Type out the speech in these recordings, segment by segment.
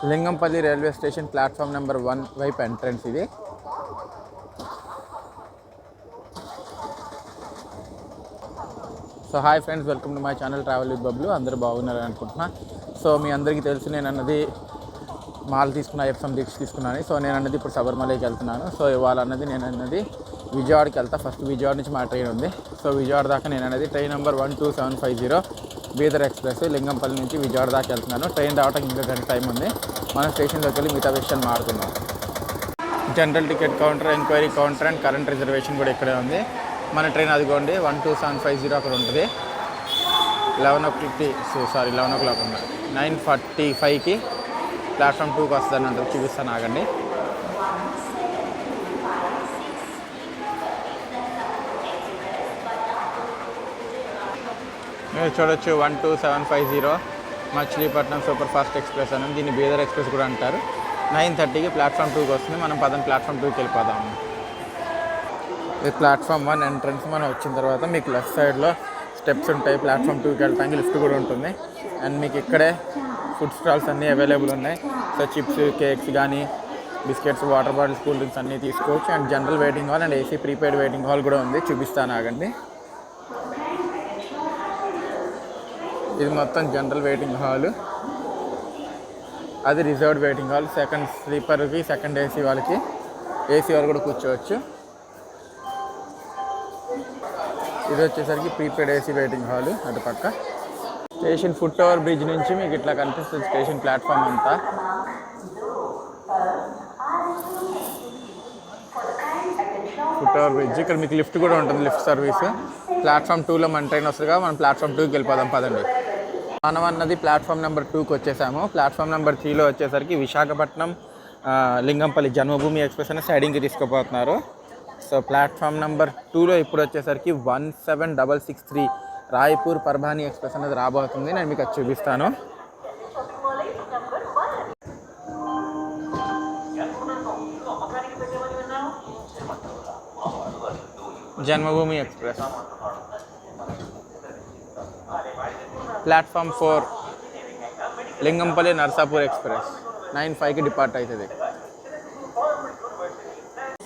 Lingampalli railway station platform number 1 వైపు entrance ఇది. So hi friends, welcome to my channel travel with Bablu. అందరూ బాగున్నారని అనుకుంటున్నా. సో మీ అందరికీ తెలుసు నేను అన్నది మాల్ తీసుకున్న, ఎఫ్ఎం దీక్ష తీసుకున్నాను. సో నేను అన్నది ఇప్పుడు శబరిమలకి వెళ్తున్నాను. సో ఇవాళ అన్నది నేను అన్నది విజయవాడకి వెళ్తా. ఫస్ట్ విజయవాడ నుంచి మా ట్రైన్ ఉంది. సో విజయవాడ దాకా నేను అనేది train number 12750 Bidar express Lingampalli నుంచి విజయవాడ దాకా వెళ్తున్నాను. ట్రైన్ రావడానికి ఇంకా గంట టైం ఉంది. మనం స్టేషన్లోకి వెళ్ళి మిగతా విషయాలు మాట్లాడుతున్నాం. General ticket counter, enquiry counter and current reservation కూడా ఇక్కడే ఉంది. మన ట్రైన్ అదిగోండి 12750 అక్కడ ఉంటుంది. 11 o'clock ఉంది. 9:45కి ప్లాట్ఫామ్ 2కి వస్తుందని ఉంటుంది. చూపిస్తాను, ఆగండి. మీరు చూడొచ్చు 12750 మచిలీపట్నం సూపర్ ఫాస్ట్ ఎక్స్ప్రెస్ అని. దీన్ని బీదర్ ఎక్స్ప్రెస్ కూడా అంటారు. 9:30కి ప్లాట్ఫామ్ 2కి వస్తుంది. మనం ప్లాట్ఫామ్ 2కి వెళ్ళిపోదాము. ఇది ప్లాట్ఫామ్ 1 ఎంట్రన్స్. మనం వచ్చిన తర్వాత మీకు లెఫ్ట్ సైడ్లో స్టెప్స్ ఉంటాయి. ప్లాట్ఫామ్ 2కి వెళ్ళడానికి లిఫ్ట్ కూడా ఉంటుంది. అండ్ మీకు ఇక్కడే ఫుడ్ స్టాల్స్ అన్నీ అవైలబుల్ ఉన్నాయి. సో చిప్స్, కేక్స్ కానీ, biscuits, water bottles, cool drinks అన్నీ తీసుకోవచ్చు. And general waiting hall and AC prepaid waiting hall కూడా ఉంది. చూపిస్తాను, ఆగండి. ఇది మొత్తం జనరల్ వెయిటింగ్ హాల్, అది రిజర్వ్డ్ వెయిటింగ్ హాల్. సెకండ్ స్లీపర్కి, సెకండ్ ఏసీ వాళ్ళకి, ఏసీ వాళ్ళు కూడా కూర్చోవచ్చు. ఇది వచ్చేసరికి ప్రీపెయిడ్ ఏసీ వెయిటింగ్ హాల్. అటు పక్క స్టేషన్ ఫుట్ ఓవర్ బ్రిడ్జ్ నుంచి మీకు ఇట్లా కనిపిస్తుంది స్టేషన్ ప్లాట్ఫామ్ అంతా. ఫుట్ ఓవర్ బ్రిడ్జ్, ఇక్కడ మీకు లిఫ్ట్ కూడా ఉంటుంది, లిఫ్ట్ సర్వీస్. ప్లాట్ఫామ్ 2లో మన ట్రైన్ వస్తుందిగా, మనం ప్లాట్ఫామ్ 2కి వెళ్ళిపోదాం, పదండి. మనం అన్నది ప్లాట్ఫామ్ నెంబర్ 2కి వచ్చేసాము. ప్లాట్ఫామ్ నెంబర్ 3లో వచ్చేసరికి విశాఖపట్నం లింగంపల్లి జన్మభూమి ఎక్స్ప్రెస్ అనే సైడింగ్కి తీసుకుపోతున్నారు. సో ప్లాట్ఫామ్ నెంబర్ 2లో ఇప్పుడు వచ్చేసరికి 17663 రాయ్పూర్ పర్భానీ ఎక్స్ప్రెస్ అనేది రాబోతుంది. నేను మీకు అది చూపిస్తాను. Janmabhoomi express platform 4 Lingampalli Narsapur express 9:05కి డిపార్ట్ అవుతుంది.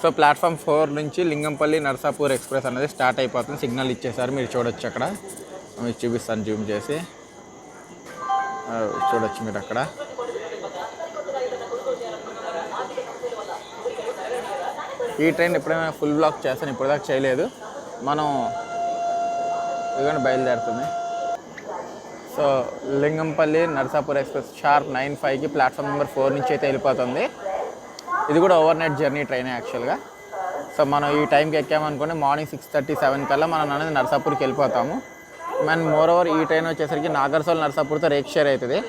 సో ప్లాట్ఫామ్ 4 నుంచి లింగంపల్లి నర్సాపూర్ ఎక్స్ప్రెస్ అనేది స్టార్ట్ అయిపోతుంది. సిగ్నల్ ఇచ్చేసారు, మీరు చూడొచ్చు. అక్కడ మీకు చూపిస్తాను, జూమ్ చేసి చూడొచ్చు మీరు అక్కడ. ఈ ట్రైన్ ఎప్పుడైనా ఫుల్ బ్లాక్ చేస్తాను, ఇప్పటిదాకా చేయలేదు. మనం ఇదిగోండి బయలుదేరుతుంది. So Lingampalli Narsapur express sharp 9:05కి ప్లాట్ఫామ్ నెంబర్ 4 నుంచి అయితే వెళ్ళిపోతుంది. ఇది కూడా ఓవర్ నైట్ జర్నీ ట్రైన్ యాక్చువల్గా. సో మనం ఈ టైంకి ఎక్కామనుకోండి, మార్నింగ్ 6:37 కల్లా మనం అనేది నర్సాపూర్కి వెళ్ళిపోతాము. అండ్ మోర్ ఓవర్ ఈ ట్రైన్ వచ్చేసరికి నాగర్సోల్ నర్సాపూర్తో రేక్ షేర్ అవుతుంది.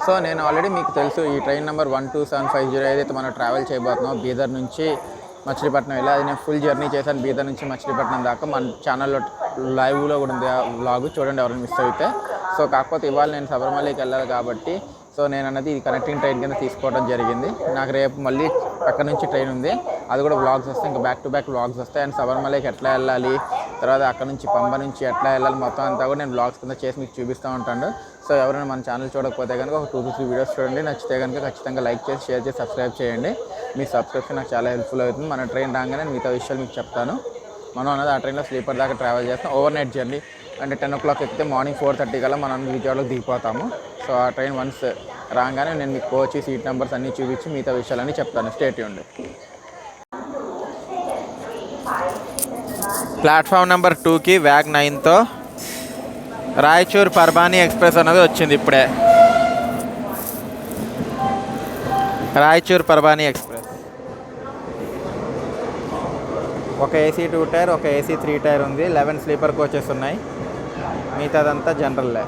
సో నేను ఆల్రెడీ మీకు తెలుసు, ఈ ట్రైన్ నెంబర్ 12750 ఏదైతే మనం ట్రావెల్ చేయబోతున్నాం బీదర్ నుంచి మచిలీపట్నం వెళ్ళి, అది నేను ఫుల్ జర్నీ చేశాను బీదర్ నుంచి మచిలీపట్నం దాకా. మన ఛానల్లో లైవ్లో కూడా ఉంది ఆ వ్లాగ్, చూడండి ఎవరైనా మిస్ అయితే. సో కాకపోతే ఇవాళ నేను శబరిమలకి వెళ్ళాలి కాబట్టి సో నేను అన్నది ఇది కనెక్టింగ్ ట్రైన్ కింద తీసుకోవడం జరిగింది. నాకు రేపు మళ్ళీ అక్కడ నుంచి ట్రైన్ ఉంది, అది కూడా వ్లాగ్స్ వస్తాయి, ఇంకా బ్యాక్ టు బ్యాక్ వ్లాగ్స్ వస్తాయి. అండ్ శబరిమలకి ఎట్లా వెళ్ళాలి, తర్వాత అక్కడ నుంచి పంబ నుంచి ఎట్లా వెళ్ళాలి, మొత్తం అంతా కూడా నేను వ్లాగ్స్ కింద చేసి మీకు చూపిస్తూ ఉంటాను. సో ఎవరైనా మన ఛానల్ చూడకపోతే కనుక ఒక 2-3 వీడియోస్ చూడండి. నచ్చితే కనుక ఖచ్చితంగా లైక్ చేసి, షేర్ చేసి, సబ్స్క్రైబ్ చేయండి. మీ సబ్స్క్రిప్షన్ నాకు చాలా హెల్ప్ఫుల్ అవుతుంది. మన ట్రైన్ రాగానే మిగతా విషయాలు మీకు చెప్తాను. మనం అన్నది ఆ ట్రైన్లో స్లీపర్ దాకా ట్రావెల్ చేస్తాం. ఓవర్ నైట్ జర్నీ అంటే 10 o'clock ఎక్కితే మార్నింగ్ 4:30 కల్లా మనం విజయవాడలోకి దిగిపోతాము. సో ఆ ట్రైన్ వన్స్ రాగానే నేను మీకు కోచ్, సీట్ నెంబర్స్ అన్నీ చూపించి మిగతా విషయాలన్నీ చెప్తాను. Stay tuned. ప్లాట్ఫామ్ నెంబర్ 2కి వ్యాగ్ 9తో రాయచూర్ పర్బానీ ఎక్స్ప్రెస్ అనేది వచ్చింది ఇప్పుడే. రాయచూర్ పర్బానీ ఎక్స్ప్రెస్ ఒక ఏసీ 2 టైర్, ఒక ఏసీ 3 టైర్ ఉంది. 11 స్లీపర్ కోచెస్ ఉన్నాయి, మిగతాదంతా జనరల్లే.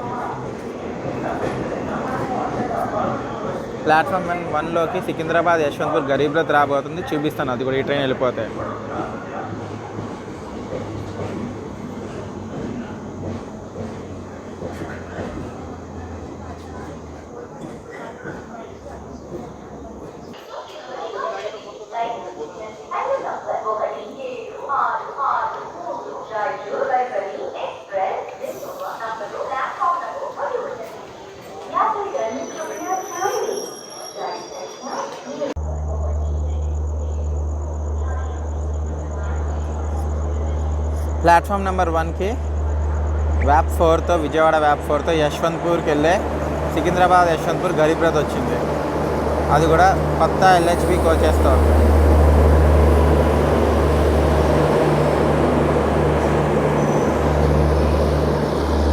ప్లాట్ఫామ్ 1లోకి సికింద్రాబాద్ యశ్వంత్పూర్ గరీబ్ రథ్ రాబోతుంది. చూపిస్తాను, అది కూడా ఈ ట్రైన్ వెళ్ళిపోతాయి. ప్లాట్ఫామ్ నెంబర్ 1కి వ్యాప్ 4తో విజయవాడ వ్యాప్ 4తో యశ్వంత్పూర్కి వెళ్ళే సికింద్రాబాద్ యశ్వంత్పూర్ గరీబ్ రథ్ వచ్చింది. అది కూడా కొత్త LHB కోచెస్తో.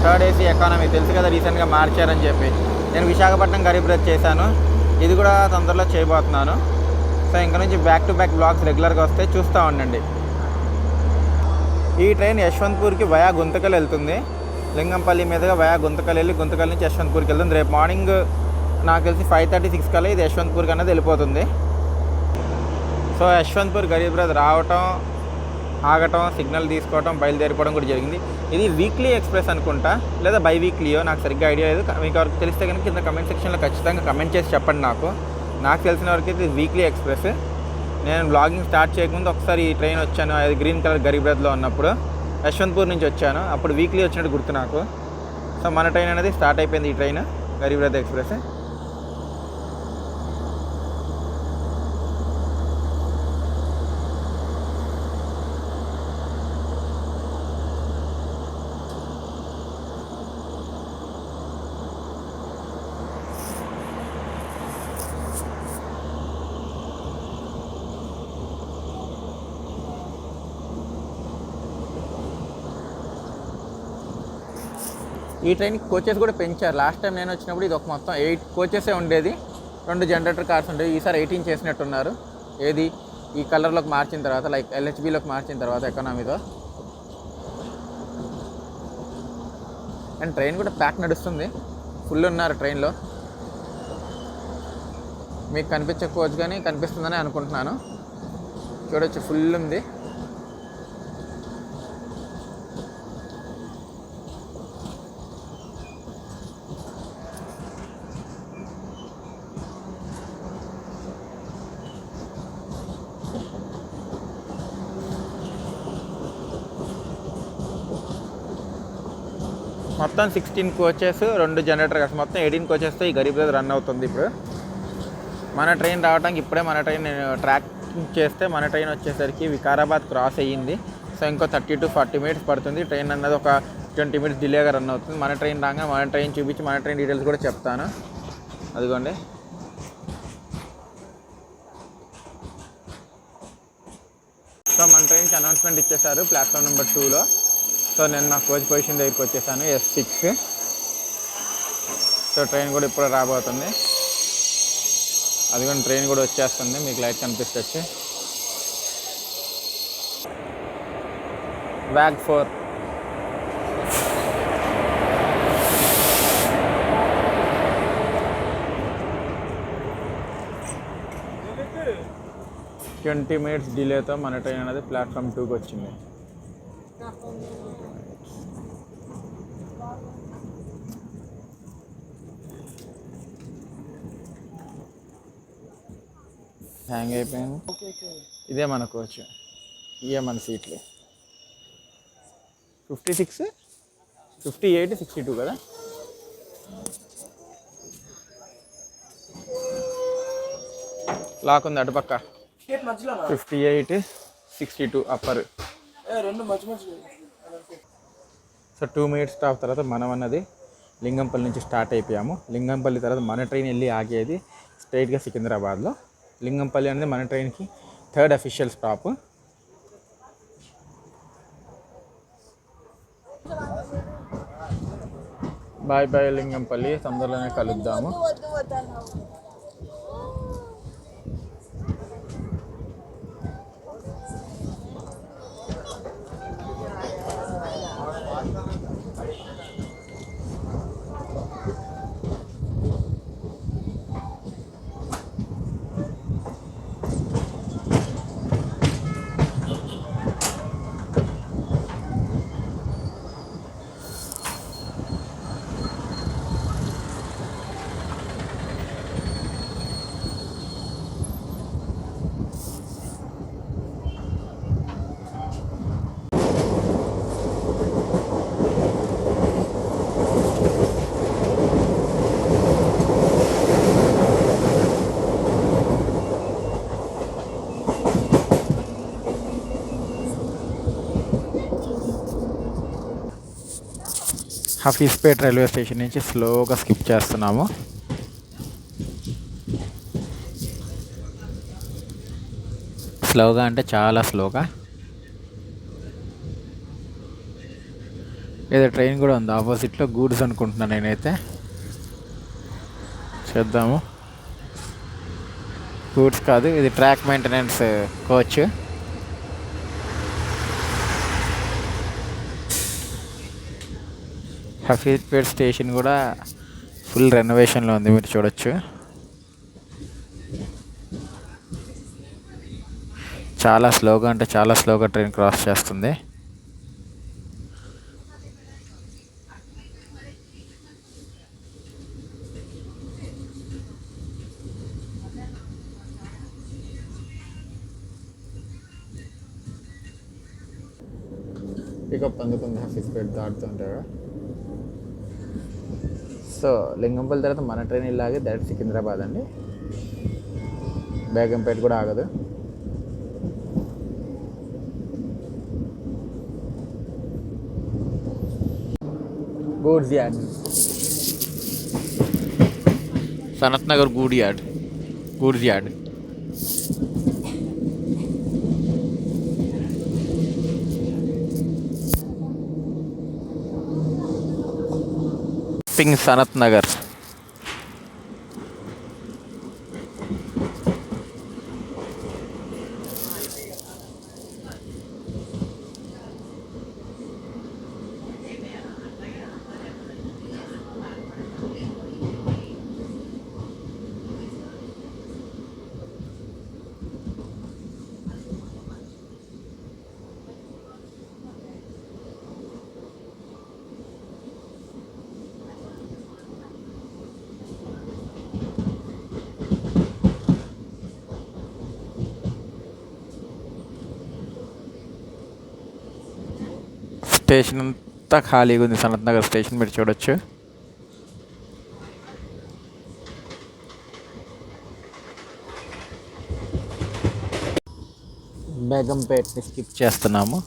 థర్డ్ AC ఎకానమీ తెలుసు కదా, రీసెంట్గా మార్చారని చెప్పి. నేను విశాఖపట్నం గరీబ్ రథ్ చేశాను, ఇది కూడా తొందరలో చేయబోతున్నాను. సో ఇంక నుంచి బ్యాక్ టు బ్యాక్ బ్లాగ్స్ రెగ్యులర్గా వస్తే చూస్తూ ఉండండి. ఈ ట్రైన్ యశ్వంత్పూర్కి వయా గుంతకల్ వెళ్తుంది. లింగంపల్లి మీదుగా వయా గుంతకల్ వెళ్ళి గుంతకల్ నుంచి యశ్వంత్పూర్కి వెళ్తుంది. రేపు మార్నింగ్ నాకు తెలిసి 5:36 కల్లా ఇది యశ్వంత్పూర్కి అనేది వెళ్ళిపోతుంది. సో యశ్వంత్పూర్ గరీబ్ రథ్ రావటం, ఆగటం, సిగ్నల్ తీసుకోవటం, బయలుదేరిపోవడం కూడా జరిగింది. ఇది వీక్లీ ఎక్స్ప్రెస్ అనుకుంటా, లేదా బై వీక్లీయో నాకు సరిగ్గా ఐడియా లేదు. మీకు ఎవరికి తెలిస్తే కనుక కింద కమెంట్ సెక్షన్లో ఖచ్చితంగా కమెంట్ చేసి చెప్పండి. నాకు తెలిసిన వరకు ఇది వీక్లీ ఎక్స్ప్రెస్. నేను బ్లాగింగ్ స్టార్ట్ చేయకముందు ఒకసారి ఈ ట్రైన్ వచ్చాను, అది గ్రీన్ కలర్ గరీబ్ రథ్లో ఉన్నప్పుడు యశ్వంత్పూర్ నుంచి వచ్చాను, అప్పుడు వీక్లీ వచ్చినట్టు గుర్తు నాకు. సో మన ట్రైన్ అనేది స్టార్ట్ అయిపోయింది, ఈ ట్రైన్ గరీబ్ రథ్ ఎక్స్ప్రెస్. ఈ ట్రైన్ కోచెస్ కూడా పెంచారు. లాస్ట్ టైం నేను వచ్చినప్పుడు ఇది ఒక మొత్తం 8 కోచెసే ఉండేది, 2 జనరేటర్ కార్స్ ఉండేవి. ఈసారి 18 చేసినట్టున్నారు. ఏది ఈ కలర్లోకి మార్చిన తర్వాత, లైక్ LHBలోకి మార్చిన తర్వాత ఎకానమీతో. అండ్ ట్రైన్ కూడా ప్యాక్ నడుస్తుంది, ఫుల్ ఉన్నారు ట్రైన్లో. మీకు కనిపించకపోవచ్చు కానీ కనిపిస్తుందని అనుకుంటున్నాను. చూడొచ్చు, ఫుల్ ఉంది. మొత్తం 16 కోచెస్, 2 జనరేటర్ కార్స్, మొత్తం 18 కోచెస్తో ఈ గరీబ్ రథ్ రన్ అవుతుంది. ఇప్పుడు మన ట్రైన్ రావడానికి ఇప్పుడే మన ట్రైన్ ట్రాకింగ్ చేస్తే మన ట్రైన్ వచ్చేసరికి వికారాబాద్ క్రాస్ అయ్యింది. సో ఇంకో 30 to 40 మినిట్స్ పడుతుంది. ట్రైన్ అన్నది ఒక 20 మినిట్స్ డిలేగా రన్ అవుతుంది. మన ట్రైన్ రాగా మన ట్రైన్ చూపించి మన ట్రైన్ డీటెయిల్స్ కూడా చెప్తాను. అదిగోండి, సో మన ట్రైన్కి అనౌన్స్మెంట్ ఇచ్చేసారు ప్లాట్ఫామ్ నెంబర్ 2లో. సో నేను నా కోచ్ పొజిషన్ దగ్గరికి వచ్చేసాను, S6. సో ట్రైన్ కూడా ఇప్పుడు రాబోతుంది. అది కూడా ట్రైన్ కూడా వచ్చేస్తుంది, మీకు లైట్ కనిపిస్తుంది. వ్యాగ్ 4 20 మినిట్స్ డిలేతో మన ట్రైన్ అనేది ప్లాట్ఫామ్ 2కి వచ్చింది. హ్యాంగ్ అయిపోయింది. ఇదే మన కోచ్, ఇవే మన సీట్లు. 56, 58, 62 కదా. లాక్ ఉంది అటుపక్క. 58, 62 అప్పర్. సో 2 మినిట్స్ స్టాప్ తర్వాత మనం అన్నది లింగంపల్లి నుంచి స్టార్ట్ అయిపోయాము. లింగంపల్లి తర్వాత మన ట్రైన్ వెళ్ళి ఆగేది స్ట్రైట్గా సికింద్రాబాద్లో. లింగంపల్లి అనేది మన ట్రైన్కి 3rd official stop. Bye bye Lingampalli, తొందరలోనే కలుద్దాము. హఫీజ్పేట్ రైల్వే స్టేషన్ నుంచి స్లోగా స్కిప్ చేస్తున్నాము. స్లోగా అంటే చాలా స్లోగా. ఏదో ట్రైన్ కూడా ఉంది ఆపోజిట్లో, గూడ్స్ అనుకుంటున్నాను నేనైతే. చూద్దాము. గూడ్స్ కాదు, ఇది track maintenance coach. Hafeezpet station కూడా ఫుల్ రెనోవేషన్లో ఉంది, మీరు చూడొచ్చు. చాలా స్లోగా అంటే చాలా స్లోగా ట్రైన్ క్రాస్ చేస్తుంది. పికప్ అందుకుంది హఫీజ్పేట్ దాటుతుంటారు. సో లింగంపల్లి తర్వాత మన ట్రైన్ ఇలాగే డైరెక్ట్ సికింద్రాబాద్ అండి. బేగంపేట కూడా ఆగదు. Goods yard, Sanath Nagar goods yard. Ping Sanath Nagar. Station అంతా ఖాళీగా ఉంది, సనత్ నగర్ స్టేషన్ మీరు చూడొచ్చు. బేగంపేట్ని స్కిప్ చేస్తున్నాము.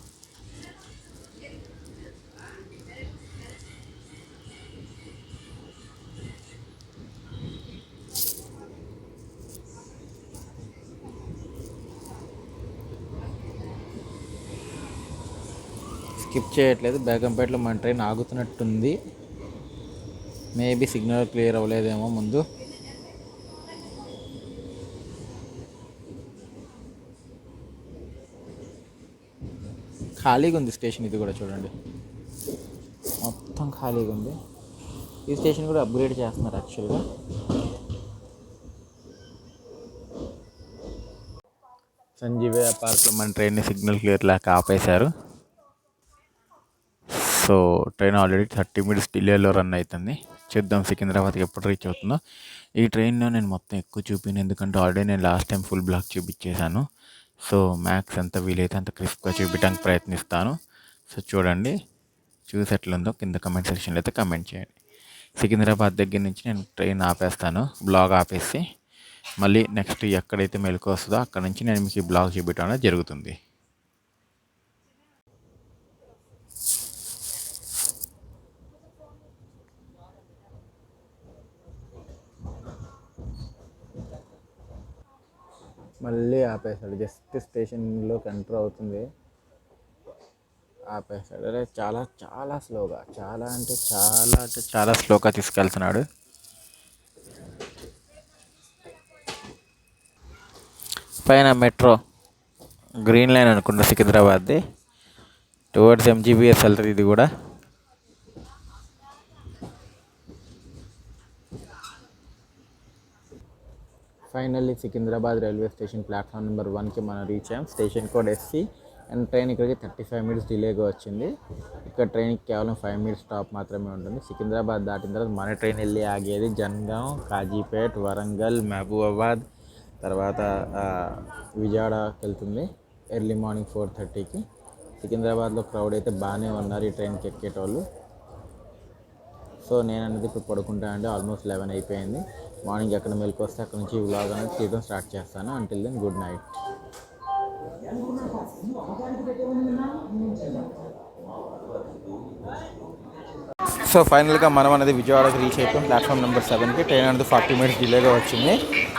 స్కిప్ చేయట్లేదు. బేగంపేటలో మన ట్రైన్ ఆగుతున్నట్టుంది. మేబీ సిగ్నల్ క్లియర్ అవ్వలేదేమో ముందు. ఖాళీగా ఉంది స్టేషన్, ఇది కూడా చూడండి మొత్తం ఖాళీగా ఉంది. ఈ స్టేషన్ కూడా అప్గ్రేడ్ చేస్తున్నారు యాక్చువల్గా. సంజీవయ్య పార్క్లో మన ట్రైన్ని సిగ్నల్ క్లియర్ లేక ఆపేశారు. సో ట్రైన్ ఆల్రెడీ 30 minutes డిలేలో రన్ అవుతుంది. చూద్దాం సికింద్రాబాద్కి ఎప్పుడు రీచ్ అవుతుందో. ఈ ట్రైన్లో నేను మొత్తం ఎక్కువ చూపిను, ఎందుకంటే ఆల్రెడీ నేను లాస్ట్ టైం ఫుల్ బ్లాక్ చూపించేశాను. సో మ్యాక్స్ ఎంత వీలైతే అంత క్రిస్ప్గా చూపించడానికి ప్రయత్నిస్తాను. సో చూడండి, చూసి ఎట్లుందో కింద కమెంట్ సెక్షన్లో అయితే కమెంట్ చేయండి. సికింద్రాబాద్ దగ్గర నుంచి నేను ట్రైన్ ఆపేస్తాను, బ్లాగ్ ఆపేసి మళ్ళీ నెక్స్ట్ ఎక్కడైతే మెలకు వస్తుందో అక్కడ నుంచి నేను మీకు ఈ బ్లాగ్ చూపించడం జరుగుతుంది. మళ్ళీ ఆపేశాడు, జస్ట్ స్టేషన్లోకి ఎంటర్ అవుతుంది ఆపేశాడు. అరే చాలా చాలా స్లోగా, చాలా అంటే చాలా స్లోగా తీసుకెళ్తున్నాడు. పైన మెట్రో గ్రీన్ లైన్ అనుకుంటా సికింద్రాబాద్ది, టువర్డ్స్ ఎంజీబీఎస్ వెళ్తుంది ఇది కూడా. Finally Secunderabad railway station platform number 1కి మనం రీచ్ అయ్యాం. Station code SC and train ఇక్కడికి 35 minutes డిలేగా వచ్చింది. ఇక్కడ ట్రైన్కి కేవలం 5 minutes స్టాప్ మాత్రమే ఉంటుంది. సికింద్రాబాద్ దాటిన తర్వాత మన ట్రైన్ వెళ్ళి ఆగేది జనగాం, కాజీపేట్, వరంగల్, మహబూబాబాద్, తర్వాత విజయవాడకి వెళ్తుంది ఎర్లీ మార్నింగ్ 4:30కి. సికింద్రాబాద్లో క్రౌడ్ అయితే బాగానే ఉన్నారు ఈ ట్రైన్కి ఎక్కేటోళ్ళు. సో నేను అనేది ఇప్పుడు పడుకుంటా అంటే ఆల్మోస్ట్ 11 అయిపోయింది. మార్నింగ్ ఎక్కడ మెలకు వస్తే అక్కడ నుంచి వ్లాగ్ అనేది తీయడం స్టార్ట్ చేస్తాను. Until then good night. So ఫైనల్గా మనం అనేది విజయవాడకి రీచ్ అయిపోయాం ప్లాట్ఫామ్ నెంబర్ 7కి. ట్రైన్ అనేది 40 minutes డిలేగా వచ్చింది.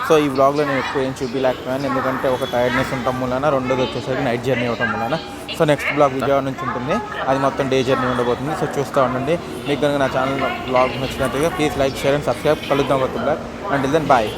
సో ఈ వ్లాగ్లో నేను ఎక్కువ ఏం చూపించలేకపోయాను, ఎందుకంటే ఒక టైర్డ్నెస్ ఉండటం మూలన, రెండోది వచ్చేసరికి నైట్ జర్నీ అవ్వటం మూలన. సో నెక్స్ట్ బ్లాగ్ విజయవాడ నుంచి ఉంటుంది, అది మొత్తం డే జర్నీ ఉండబోతుంది. సో చూస్తూ ఉండండి. మీకు కనుక నా ఛానల్ బ్లాగ్ నచ్చినట్టుగా please like, share and subscribe. కలుద్దాం కొత్త బ్లాగ్. Until then bye.